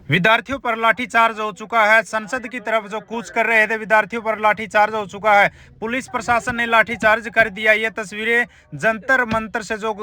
विद्यार्थियों पर लाठीचार्ज हो चुका है। संसद की तरफ जो कूच कर रहे थे विद्यार्थियों पर लाठीचार्ज हो चुका है। पुलिस प्रशासन ने लाठीचार्ज कर दिया। ये तस्वीरें जंतर मंतर से जो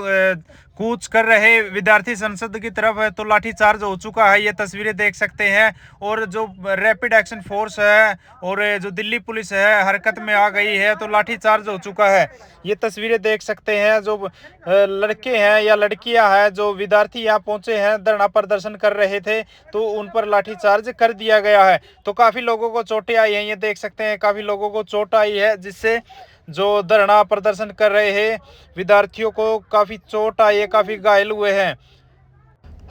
कूच कर रहे विद्यार्थी संसद की तरफ है तो लाठीचार्ज हो चुका है। ये तस्वीरें देख सकते हैं। और जो रैपिड एक्शन फोर्स है और जो दिल्ली पुलिस है हरकत में आ गई है तो लाठीचार्ज हो चुका है। ये तस्वीरें देख सकते हैं। जो लड़के हैं या लड़कियां हैं जो विद्यार्थी यहाँ पहुंचे हैं धरना प्रदर्शन कर रहे थे तो उन पर लाठीचार्ज कर दिया गया है। तो काफी लोगों को चोटें आई हैं। ये देख सकते हैं काफी लोगों को चोट आई है जिससे जो धरना प्रदर्शन कर रहे हैं विद्यार्थियों को काफी चोट आई है, काफी घायल हुए हैं।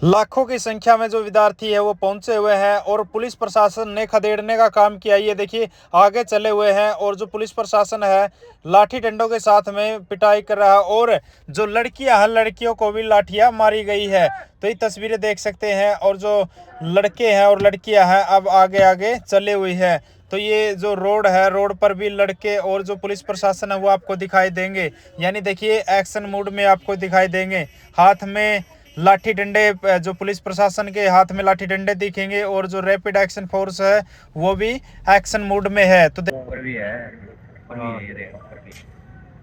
लाखों की संख्या में जो विद्यार्थी है वो पहुंचे हुए हैं और पुलिस प्रशासन ने खदेड़ने का काम किया। ये देखिए आगे चले हुए हैं और जो पुलिस प्रशासन है लाठी डंडों के साथ में पिटाई कर रहा है और जो लड़कियां हैं लड़कियों को भी लाठियां मारी गई है। तो ये तस्वीरें देख सकते हैं और जो लड़के हैं और लड़कियां हैं अब आगे आगे चले हुए हैं। तो ये जो रोड है रोड पर भी लड़के और जो पुलिस प्रशासन है वो आपको दिखाई देंगे। यानी देखिए एक्शन मूड में आपको दिखाई देंगे। हाथ में लाठी डंडे, जो पुलिस प्रशासन के हाथ में लाठी डंडे दिखेंगे और जो रैपिड एक्शन फोर्स है वो भी एक्शन मोड में है। तो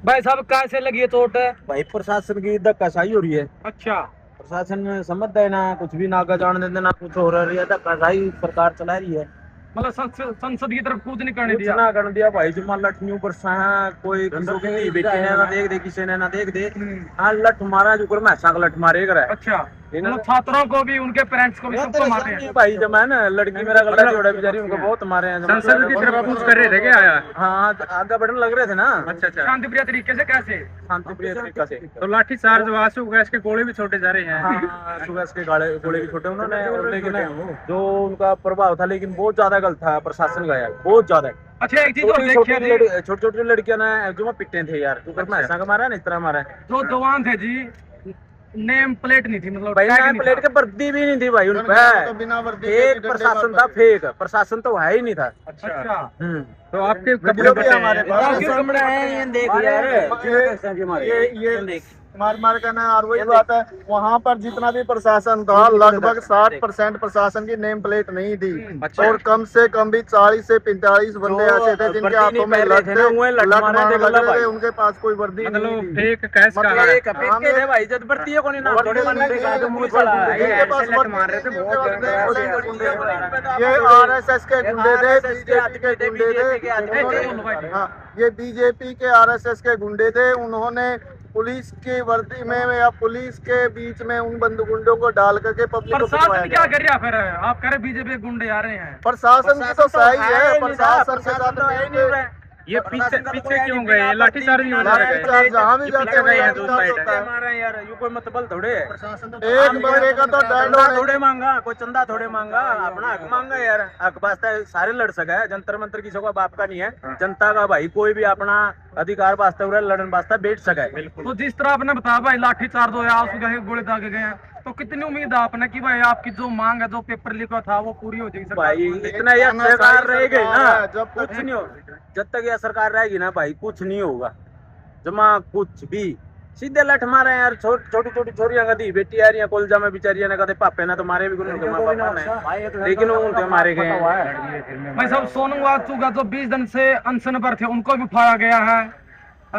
भाई साहब कैसे लगी है चोट है? भाई प्रशासन की धक्काशाही हो रही है। अच्छा, प्रशासन समझता है ना, कुछ भी ना आगे जान देते ना कुछ हो रही है। धक्काशाही सरकार चला रही है। मतलब संसद की तरफ कूद नहीं करने कुछ दिया। ना करने दिया भाई। जो मान लठ न्यू बरसा है कोई किसी की नहीं बेटी ने ना देख दे, किसी ने ना देख दे। हाँ लठ मारा जो कर मैं साग लठ मारे कर है। अच्छा, मतलब छात्रों को भी उनके पेरेंट्स को भी सबको मारे हैं भाई। जब मैं ना लड़की मेरा गला जोड़ा बेचारी उनको बहुत मारे हैं। संसद की तरफ कूच कर रहे थे क्या? आया हाँ आगे बढ़ने लग रहे थे ना। अच्छा अच्छा, शांतिप्रिय तरीके से कैसे? शांतिप्रिय तरीका से। तो लाठी चार्ज आंसू गैस के गोले भी छोटे जा रहे हैं। हाँ सुबह के गोले भी छोटे उन्होंने। और लेकिन जो उनका प्रभाव था लेकिन बहुत ज्यादा गलत था प्रशासन का यार, बहुत ज्यादा। अच्छा एक चीज और देखिए, छोटी छोटी लड़कियां ने जो पिटे थे यार, तू कर ऐसा मारा ना इस तरह मारा। जो जवान थे जी नेम प्लेट नहीं थी, मतलब भाई नेम प्लेट के वर्दी भी नहीं थी भाई उन पे। एक प्रशासन था, फेक प्रशासन तो है ही नहीं था। अच्छा, तो आपके वीडियो भी हमारे पास कमरा है, ये देख यार ये मार मार करना। और वही बात है वहाँ पर जितना भी प्रशासन था लगभग 60% प्रशासन की नेम प्लेट नहीं थी। और कम से कम भी 40 से 45 बंदे ऐसे थे जिनके हाथों में लठ थे, उनके पास कोई वर्दी नहीं थी। फेक कैश का है भाई। जब भर्ती है कौन ना ये RSS के गुंडे थे, बीजेपी के गुंडे थे। हाँ ये बीजेपी के RSS के गुंडे थे। उन्होंने पुलिस की वर्दी में या पुलिस के बीच में उन बंदूकों को डाल करके पब्लिक को प्रशासन क्या कर रहा? फिर आप कह रहे बीजेपी गुंडे आ रहे हैं। प्रशासन की तो सही है, प्रशासन के साथ ये पीछे पीछे क्यों गए? लाठीचार्ज भी हो रहा है जहाँ भी जाते हैं यार। यू कोई मतलब थोड़े एक बंदे का तो डंडा थोड़े मांगा, कोई चंदा थोड़े मांगा, अपना हक मांगा यार। हक वास्ते सारे लड़ सके। जंतर मंतर किसी का बाप का नहीं है, जनता का भाई। कोई भी अपना अधिकार वास्ते लड़न वास्ते बैठ सके। तो जिस तरह आपने बताया भाई लाठीचार्ज हो या गोले दागे गए हैं, तो कितनी उम्मीद है आपने कि भाई आपकी जो मांग है, जो पेपर लिखा था वो पूरी हो जाएगी? भाई इतना यह सरकार रहेगी ना जब कुछ नहीं हो। जब तक यह सरकार रहेगी ना भाई कुछ नहीं होगा जमा कुछ भी। सीधे लठ मारे यार। छोटी छोटी छोरियां कदी बेटी आ रही है कॉलेजा में बेचारियां ने कदे पापे ना तो मारे भी लेकिन उनके मारे गए। भाई साहब सोनू चूगा जो 20 दिन से अनशन पर थे उनको भी उठाया गया है,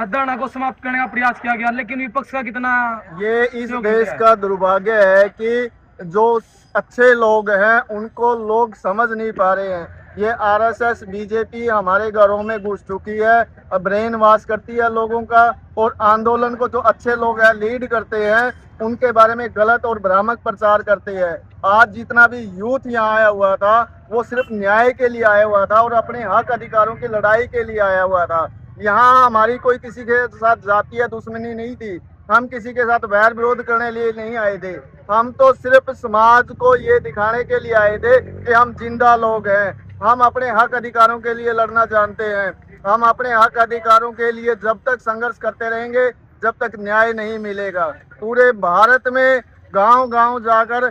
धरना को समाप्त करने का प्रयास किया गया, लेकिन विपक्ष का कितना ये इस देश का दुर्भाग्य है कि जो अच्छे लोग हैं उनको लोग समझ नहीं पा रहे हैं। ये RSS बीजेपी हमारे घरों में घुस चुकी है, ब्रेन वॉश करती है लोगों का। और आंदोलन को जो अच्छे लोग हैं लीड करते हैं उनके बारे में गलत और भ्रामक प्रचार करते हैं। आज जितना भी यूथ यहाँ आया हुआ था वो सिर्फ न्याय के लिए आया हुआ था और अपने हक अधिकारों की लड़ाई के लिए आया हुआ था। यहाँ हमारी कोई किसी के साथ जातीय दुश्मनी नहीं थी। हम किसी के साथ वैर विरोध करने लिए नहीं आए थे। हम तो सिर्फ समाज को ये दिखाने के लिए आए थे कि हम जिंदा लोग हैं। हम अपने हक अधिकारों के लिए लड़ना जानते हैं। हम अपने हक अधिकारों के लिए जब तक संघर्ष करते रहेंगे जब तक न्याय नहीं मिलेगा। पूरे भारत में गांव-गांव जाकर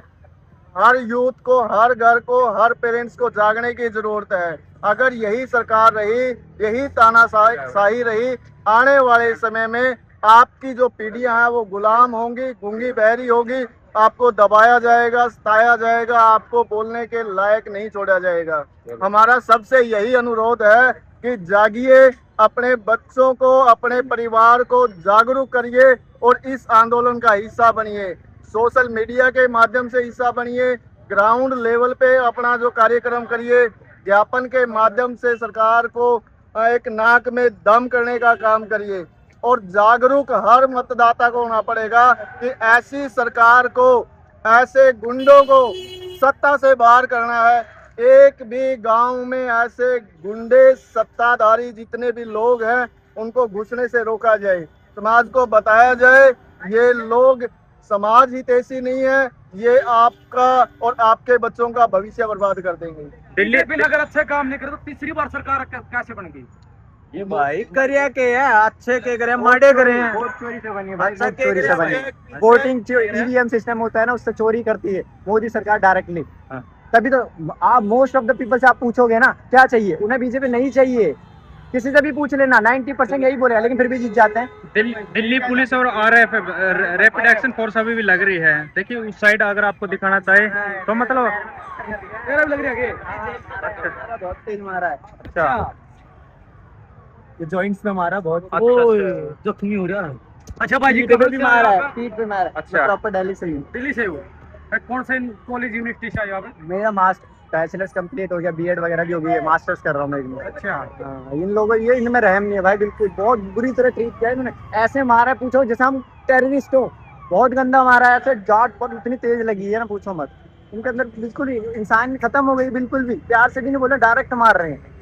हर यूथ को, हर घर को, हर पेरेंट्स को जागने की जरूरत है। अगर यही सरकार रही, यही तानाशाही रही, आने वाले समय में आपकी जो पीढ़ियां हैं वो गुलाम होंगी, गूंगी बहरी होगी। आपको दबाया जाएगा, सताया जाएगा, आपको बोलने के लायक नहीं छोड़ा जाएगा। हमारा सबसे यही अनुरोध है कि जागिए, अपने बच्चों को, अपने परिवार को जागरूक करिए और इस आंदोलन का हिस्सा बनिए। सोशल मीडिया के माध्यम से हिस्सा बनिए, ग्राउंड लेवल पे अपना जो कार्यक्रम करिए, ज्ञापन के माध्यम से सरकार को एक नाक में दम करने का काम करिए और जागरूक हर मतदाता को होना पड़ेगा कि ऐसी सरकार को, ऐसे गुंडों को सत्ता से बाहर करना है। एक भी गांव में ऐसे गुंडे, सत्ताधारी जितने भी लोग हैं, उनको घुसने से रोका जाए। समाज को बताया जाए ये लोग समाज हितैषी नहीं है, ये आपका और आपके बच्चों का भविष्य बर्बाद कर देंगे। दिल्ली भी अगर अच्छे काम नहीं करे तो तीसरी बार सरकार कैसे बन गई? ये भाई करिया के है, अच्छे के करे, माड़े करे हैं। वोट चोरी से बनी है भाई, अच्छा वोट चोरी से बनी है। के- वोटिंग ईवीएम सिस्टम होता है ना, उससे चोरी करती है मोदी सरकार डायरेक्टली। हाँ। तभी तो आप मोस्ट ऑफ द पीपल से आप पूछोगे ना क्या चाहिए, उन्हें बीजेपी नहीं चाहिए। किसी से भी पूछ लेना, 90% यही बोलेगा, लेकिन फिर भी जीत जाते हैं। दिल्ली पुलिस और आरएफ रैपिड एक्शन फोर्स अभी भी लग रही है। देखिए उस साइड अगर आपको दिखाना चाहे तो मतलब मेरा भी लग रहा है कि बहुत तेज मारा है, अच्छा ये जॉइंट्स में मारा बहुत। जख्मी हो रहा है। अच्छा भाई जी, पीठ पे कहाँ भी से मारा आए है, आप? पीठ पे मारा है। अच्छा। प्रॉपर दिल्ली से ही। दिल्ली से हो? कौन से कॉलेज यूनिवर्सिटी से आए आप? मेरा बैचलर्स कंप्लीट हो गया, बीएड वगैरह भी हो गई है, मास्टर्स कर रहा हूँ मैं इनमें। अच्छा। हाँ, इन लोगों ये इनमें रहम नहीं है भाई, बिल्कुल बहुत बुरी तरह ट्रीट किया है इन्होंने। ऐसे मारा है, पूछो जैसे हम टेररिस्ट हो, बहुत गंदा मारा है। ऐसे जाट बहुत इतनी तेज लगी है ना, पूछो मत। इनके अंदर बिल्कुल ही इंसान खत्म हो गई, बिल्कुल भी प्यार से भी नहीं बोला, डायरेक्ट मार रहे हैं।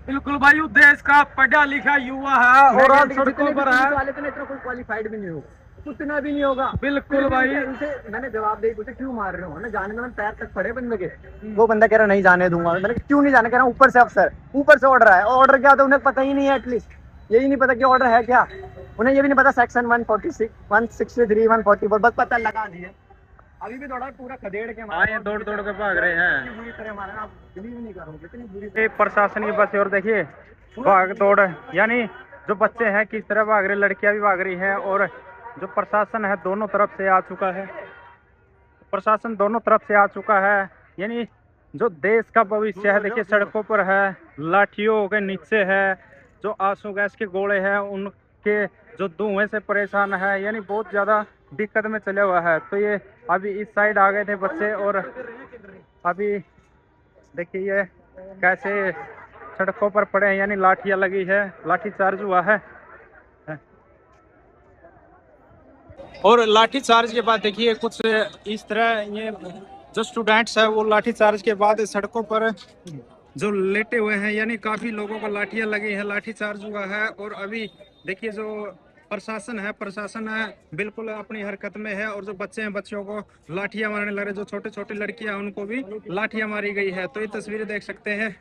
बिल्कुल भाई, देश का पढ़ा लिखा युवा है और आज सड़कों पर है। वाले तो इतना कोई क्वालिफाइड भी नहीं होगा, उतना भी नहीं होगा। बिल्कुल भाई। उनसे मैंने जवाब दे पूछा क्यों मार रहे हो ना, जाने में पैर तक पड़े बंदे के। वो बंदा कह रहा नहीं जाने दूंगा। मैंने कहा, क्यों नहीं जाने? कह रहा ऊपर से अफसर, ऊपर से ऑर्डर है। ऑर्डर क्या था उन्हें पता ही नहीं है, एटलीस्ट यही नहीं पता कि ऑर्डर है क्या। उन्हें ये भी नहीं पता सेक्शन 146, 163, 144 बस पता लगा दिए। अभी भी दौड़ा पूरा खदेड़ के हाँ ये दौड़ दौड़ के भाग रहे हैं। बुरी तरह मारा ना, आप बिलीव नहीं करोगे इतनी बुरी ये प्रशासन की बस। और देखिए भाग दौड़, यानी जो बच्चे हैं किस तरह भाग रहे, लड़कियां भी भाग रही हैं और जो प्रशासन है दोनों तरफ से आ चुका है। प्रशासन दोनों तरफ से आ चुका है, यानी जो देश का भविष्य है देखिए सड़कों पर है, लाठियों के नीचे है, जो आंसू गैस के गोले हैं उनके जो धुएं से परेशान है, यानी बहुत ज़्यादा दिक्कत में चले हुआ है। तो ये अभी इस साइड आ गए थे बच्चे और अभी देखिए ये कैसे सड़कों पर पड़े हैं, यानी लाठियां लगी है, लाठी चार्ज हुआ है। और लाठी चार्ज के बाद देखिए कुछ इस तरह ये जो स्टूडेंट्स है वो लाठी चार्ज के बाद सड़कों पर जो लेटे हुए हैं, यानी काफी लोगों को लाठियां लगी है, लाठी चार्ज हुआ है। और अभी देखिए जो प्रशासन है बिल्कुल अपनी हरकत में है और जो बच्चे हैं बच्चों को लाठियां मारने लग रहे, जो छोटे छोटे लड़कियां हैं उनको भी लाठियां मारी गई है। तो ये तस्वीरें देख सकते हैं।